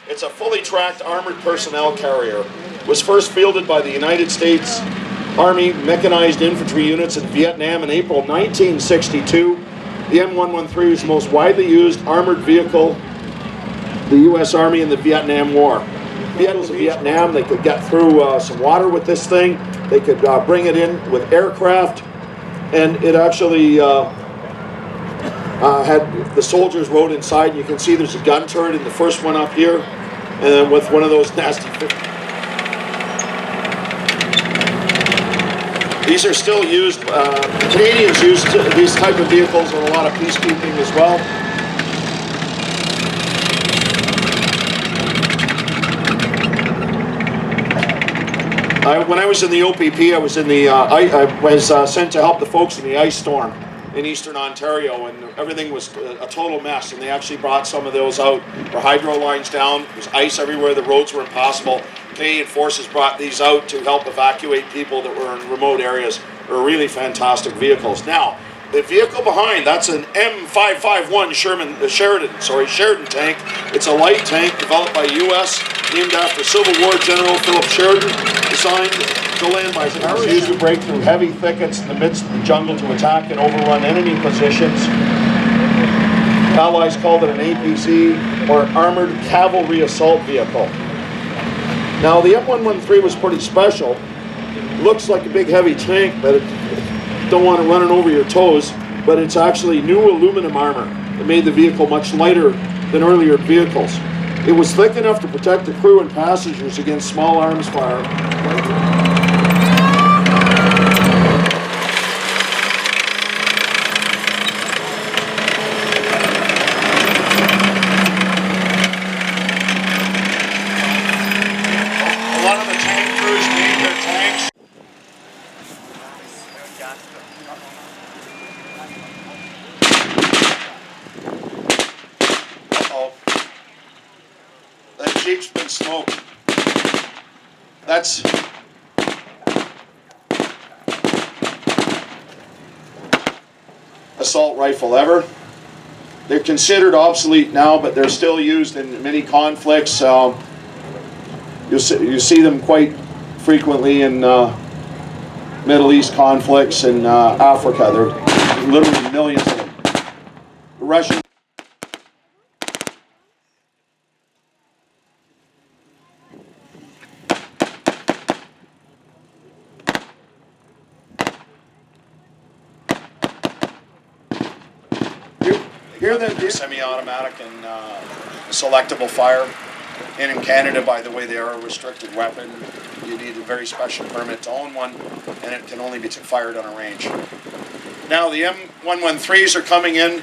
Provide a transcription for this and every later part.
It's a fully tracked armored personnel carrier. It was first fielded by the United States Army Mechanized Infantry units in Vietnam in April 1962. The M113 was the most widely used armored vehicle of the U.S. Army in the Vietnam War. Vehicles in Vietnam, they could get through some water with this thing. They could bring it in with aircraft, and it actually had the soldiers rode inside. And you can see there's a gun turret in the first one up here, and then with one of those nasty. These are still used. Canadians use these type of vehicles in a lot of peacekeeping as well. When I was in the OPP, I was in the I was sent to help the folks in the ice storm in eastern Ontario, and everything was a total mess. And they actually brought some of those out. The hydro lines down. There was ice everywhere. The roads were impossible. Canadian forces brought these out to help evacuate people that were in remote areas. They were really fantastic vehicles. Now, the vehicle behind, that's an M551 Sheridan tank. It's a light tank developed by U.S., named after Civil War General Philip Sheridan, designed to land by parachute. Used to break through heavy thickets in the midst of the jungle to attack and overrun enemy positions. Allies called it an APC, or Armored Cavalry Assault Vehicle. Now, the M113 was pretty special. Looks like a big heavy tank, but it don't want to run it over your toes, but it's actually new aluminum armor that made the vehicle much lighter than earlier vehicles. It was thick enough to protect the crew and passengers against small arms fire. A lot of the tank crews need their tanks. That Jeep's been smoked. That's assault rifle ever. They're considered obsolete now, but they're still used in many conflicts. You see them quite frequently in Middle East conflicts and Africa. There are literally millions of them. The Russian. Here they're semi-automatic and selectable fire. And in Canada, by the way, they are a restricted weapon. You need a very special permit to own one, and it can only be fired on a range. Now the M113s are coming in.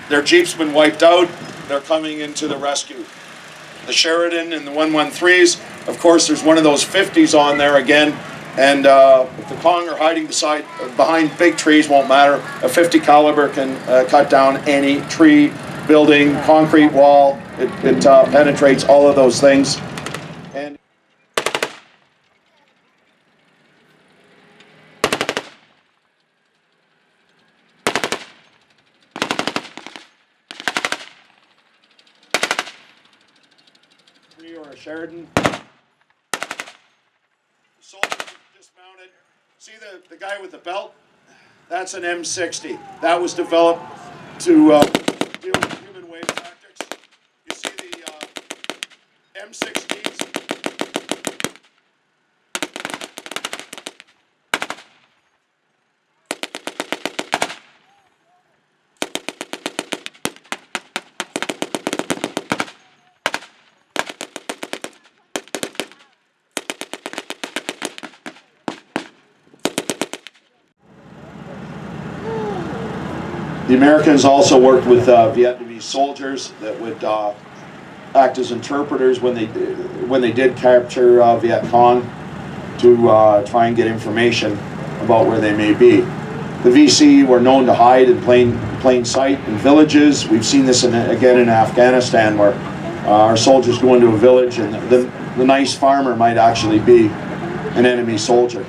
Their Jeep's been wiped out. They're coming into the rescue. The Sheridan and the 113s, of course, there's one of those 50s on there again. And if the Kong are hiding behind big trees, won't matter. A 50 caliber can cut down any tree, building, concrete wall. It penetrates all of those things. And or a Sheridan. Soldiers dismounted. See the guy with the belt? That's an M60. That was developed to deal with human wave tactics. You see the M60s. The Americans also worked with Vietnamese soldiers that would act as interpreters when they did capture Viet Cong to try and get information about where they may be. The VC were known to hide in plain sight in villages. We've seen this again in Afghanistan, where our soldiers go into a village and the nice farmer might actually be an enemy soldier.